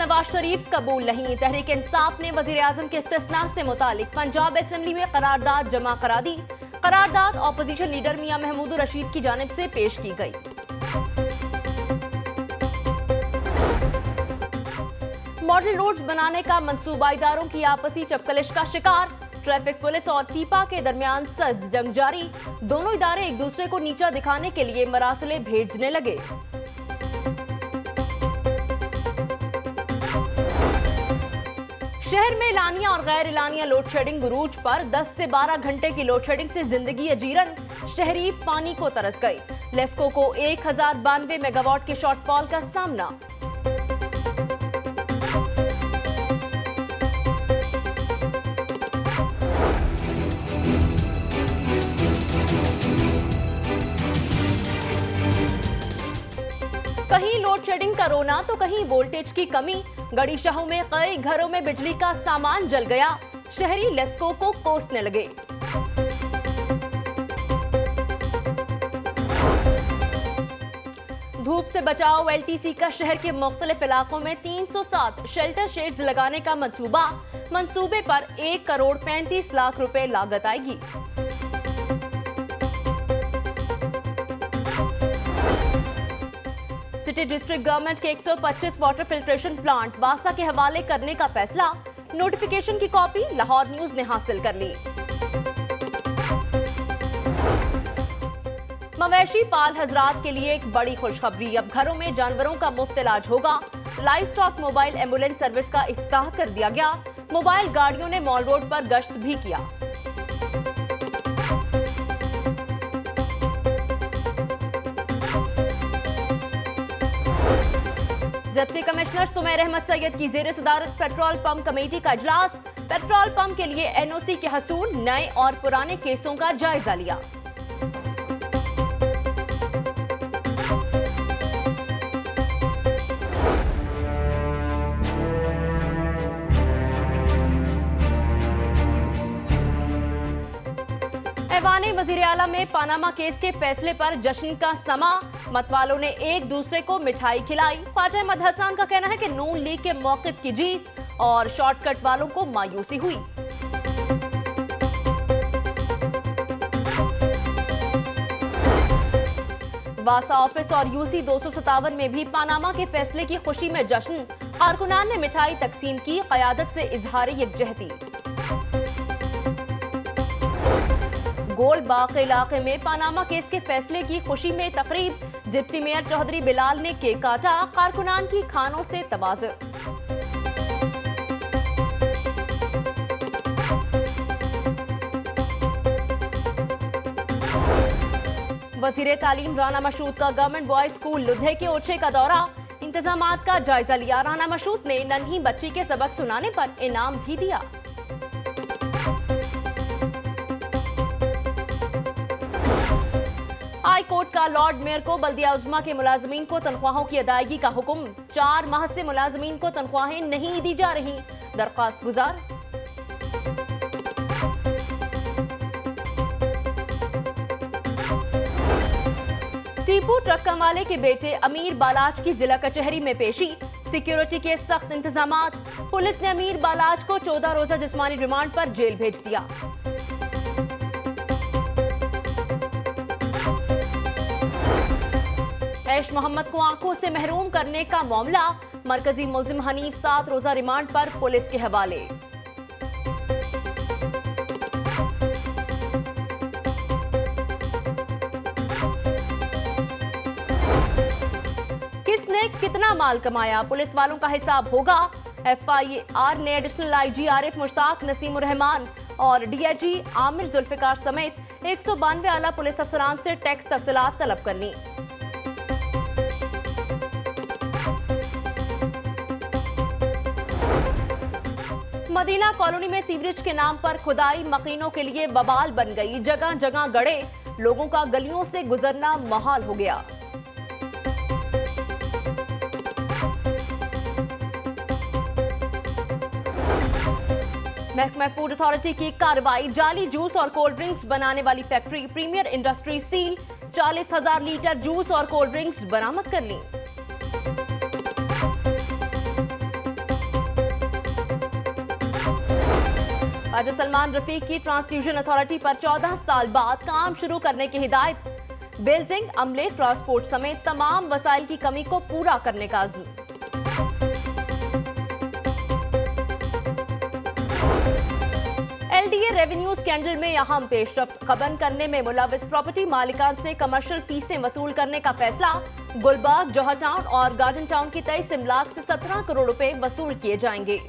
नवाज शरीफ कबूल नहीं। तहरीक इंसाफ ने वजीर आजम के इस्तिस्ना से मुतालिक पंजाब असेंबली में करारदाद जमा करा दी। करारदाद ऑपोजिशन लीडर मियां महमूद रशीद की जानिब से पेश की गई। मॉडल रोड्स बनाने का मंसूबा इदारों की आपसी चपकलिश का शिकार। ट्रैफिक पुलिस और टीपा के दरमियान सर्द जंग जारी। दोनों इदारे एक दूसरे को नीचा दिखाने के लिए मरासले भेजने लगे। शहर में एलानिया और गैर एलानिया लोड शेडिंग गुरूज पर 10 से 12 घंटे की लोड शेडिंग से जिंदगी अजीरन। शहरी पानी को तरस गए। लेस्को को 1092 मेगावाट के शॉर्टफॉल का सामना। कहीं लोड शेडिंग का रोना तो कहीं वोल्टेज की कमी। गड़ी शाहों में कई घरों में बिजली का सामान जल गया। शहरी लेस्को को कोसने लगे। धूप से बचाओ एलटीसी का शहर के मुख्तलिफ इलाकों में 307 शेल्टर शेड्स लगाने का मंसूबा। मंसूबे पर 1 करोड़ 35 लाख रुपए लागत आएगी। सिटी डिस्ट्रिक्ट गवर्नमेंट के 125 वाटर फिल्ट्रेशन प्लांट वासा के हवाले करने का फैसला। नोटिफिकेशन की कॉपी लाहौर न्यूज ने हासिल कर ली। मवेशी पाल हजरात के लिए एक बड़ी खुशखबरी। अब घरों में जानवरों का मुफ्त इलाज होगा। Live stock mobile ambulance service का इफ्तिताह कर दिया गया। मोबाइल गाड़ियों ने मॉल रोड पर गश्त भी किया। डिप्टी कमिश्नर सुमैर अहमद सैयद की जेर सदारत पेट्रोल पंप कमेटी का इजलास। पेट्रोल पंप के लिए एनओसी के हसूल नए और पुराने केसों का जायजा लिया। ऐवाने वजीर आला में पानामा केस के फैसले पर जश्न का समा। मतवालों ने एक दूसरे को मिठाई खिलाई। ख्वाजा अहमद हसन का कहना है कि नून लीग के मौकिफ की जीत और शॉर्टकट वालों को मायूसी हुई। वासा ऑफिस और यूसी 257 में भी पानामा के फैसले की खुशी में जश्न। कारकुनान ने मिठाई तकसीम की। क़यादत से इजहार यकजहती। गोलबाग इलाके में पानामा केस के फैसले की खुशी में तकरीब। डिप्टी मेयर चौधरी बिलाल ने केक काटा। कारकुनान की खानों से तवाज़ु। वजीर तालीम राना मशहूद का गवर्नमेंट बॉयज स्कूल लुधे के ओछे का दौरा। इंतजामात का जायजा लिया। राना मशहूद ने नन्ही बच्ची के सबक सुनाने पर इनाम भी दिया। हाई कोर्ट का लॉर्ड मेयर को बल्दिया उज़्मा के मुलाजमीन को तनख्वाहों की अदायगी का हुक्म। 4 माह से मुलाजमीन को तनख्वाहें नहीं दी जा रही। दरख्वास्त गुजार। टीपू ट्रक वाले के बेटे अमीर बालाज की जिला कचहरी में पेशी। सिक्योरिटी के सख्त इंतजामात। पुलिस ने अमीर बालाज को 14 रोजा जिस्मानी रिमांड पर जेल भेज दिया। ऐश मोहम्मद को आंखों से महरूम करने का मामला। मरकजी मुल्जिम हनीफ 7 रोजा रिमांड पर पुलिस के हवाले। किसने कितना माल कमाया, पुलिस वालों का हिसाब होगा। FIR ने एडिशनल IG आरिफ मुश्ताक, नसीमुर रहमान और DIG आमिर जुल्फिकार समेत 192 आला पुलिस अफसरान से टैक्स तफसीलात तलब कर ली। मदीना कॉलोनी में सीवरेज के नाम पर खुदाई मकीनों के लिए बवाल बन गई। जगह जगह गड़े। लोगों का गलियों से गुजरना मुहाल हो गया। महकमा फूड अथॉरिटी की कार्रवाई। जाली जूस और कोल्ड ड्रिंक्स बनाने वाली factory premier industry seal. 40,000 litre juice और कोल्ड ड्रिंक्स बरामद कर ली। ख्वाजा सलमान रफीक की ट्रांसफ्यूजन अथॉरिटी पर 14 साल बाद काम शुरू करने की हिदायत। बिल्डिंग, अमले, ट्रांसपोर्ट समेत तमाम वसाइल की कमी को पूरा करने का अज़्म। एलडीए रेवेन्यू स्कैंडल में अहम पेशरफ्त। गबन करने में मुलविस प्रॉपर्टी मालिकान से कमर्शियल फीसें वसूल करने का फैसला। गुलबर्ग, जौहर टाउन और गार्डन टाउन की 23 इमलाक से 17 करोड़ रुपए वसूल किए जाएंगे।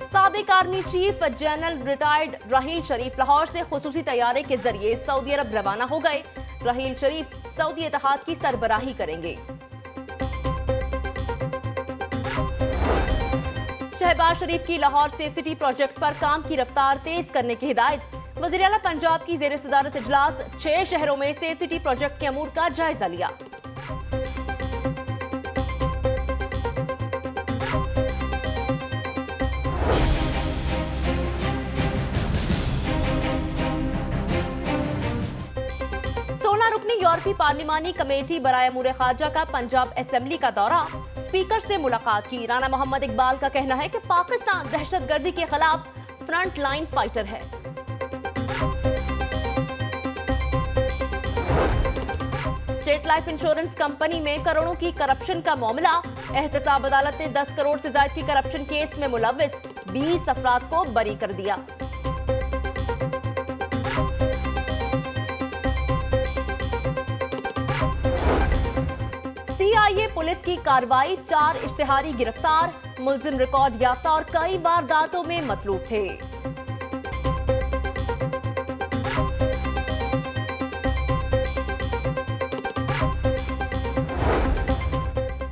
साबिक आर्मी चीफ जनरल रिटायर्ड राहील शरीफ लाहौर से खुसूसी तैयारे के जरिए सऊदी अरब रवाना हो गए। राहील शरीफ सऊदी इत्तेहाद की सरबराही करेंगे। शहबाज शरीफ की लाहौर सेफ सिटी प्रोजेक्ट पर काम की रफ्तार तेज करने की हिदायत। वज़ीर आला पंजाब की ज़ेर सदारत इजलास 6 शहरों में सेफ सिटी प्रोजेक्ट के अमूर का जायजा लिया। सोलह रुकनी यूरोपीय पार्लिमानी कमेटी बराए अमूर खारजा का पंजाब असेंबली का दौरा। स्पीकर से मुलाकात की। राना मोहम्मद इकबाल का कहना है कि पाकिस्तान दहशतगर्दी के खिलाफ फ्रंट लाइन फाइटर है। स्टेट लाइफ इंश्योरेंस कंपनी में करोड़ों की करप्शन का मामला। एहतसाब अदालत ने 10 करोड़ से ज्यादा की करप्शन केस में मुलविस 20 अफराद को बरी कर दिया। सीआईए पुलिस की कार्रवाई। 4 इश्तिहारी गिरफ्तार। मुलजिम रिकॉर्ड याफ्ता और कई वारदातों में मतलूब थे।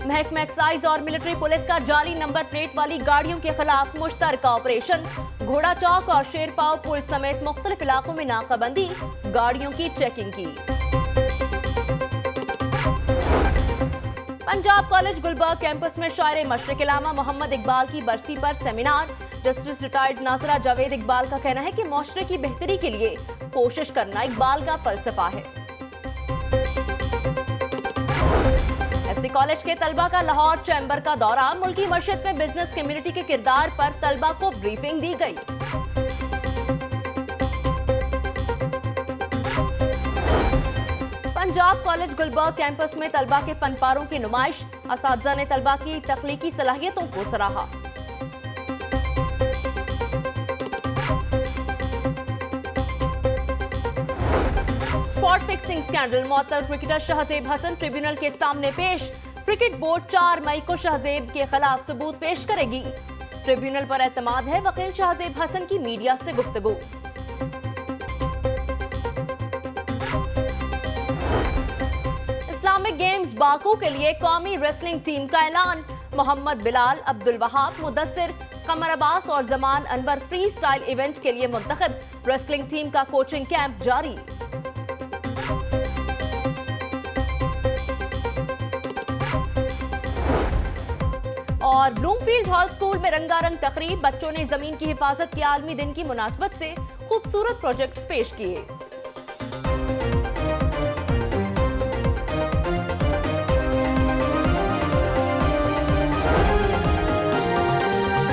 महकमा एक्साइज और मिलिट्री पुलिस का जाली नंबर प्लेट वाली गाड़ियों के खिलाफ मुश्तरका ऑपरेशन। घोड़ा चौक और शेरपाव पुल समेत मुख्तलिफ इलाकों में नाकाबंदी, गाड़ियों की चेकिंग की। पंजाब कॉलेज गुलबर्ग कैंपस में शायर मशरिक इलामा मोहम्मद इकबाल की बरसी पर seminar. Justice retired Nasira Javed Iqbal का कहना है कि मुआशरे की बेहतरी के लिए कोशिश करना इकबाल का फलसफा है। एफसी कॉलेज के तलबा का लाहौर चैम्बर का दौरा। मुल्की मशहद में बिजनेस कम्युनिटी के किरदार पर तलबा को ब्रीफिंग दी गई। पंजाब कॉलेज गुलबर्ग कैंपस में तलबा के फनपारों की नुमाइश। असातिज़ा ने तलबा की तख्लीकी सलाहियतों को सराहा। Spot fixing scandal. मुअत्तल क्रिकेटर शहजेब हसन ट्रिब्यूनल के सामने पेश। क्रिकेट बोर्ड 4 मई को शहजेब के खिलाफ सबूत पेश करेगी। ट्रिब्यूनल पर एतमाद है। वकील शहजेब हसन की मीडिया से गुफ्तगू। इस्लामिक गेम्स बाकू के लिए कौमी रेसलिंग टीम का ऐलान। मोहम्मद बिलाल, अब्दुल वहाब, मुदस्सिर, कमर अब्बास और Zaman Anwar free style event के लिए मुंतखब। रेसलिंग टीम का कोचिंग कैंप जारी। और ब्लूमफील्ड हॉल स्कूल में रंगारंग तकरीब। बच्चों ने जमीन की हिफाजत के आलमी दिन की मुनासबत से खूबसूरत प्रोजेक्ट्स पेश किए।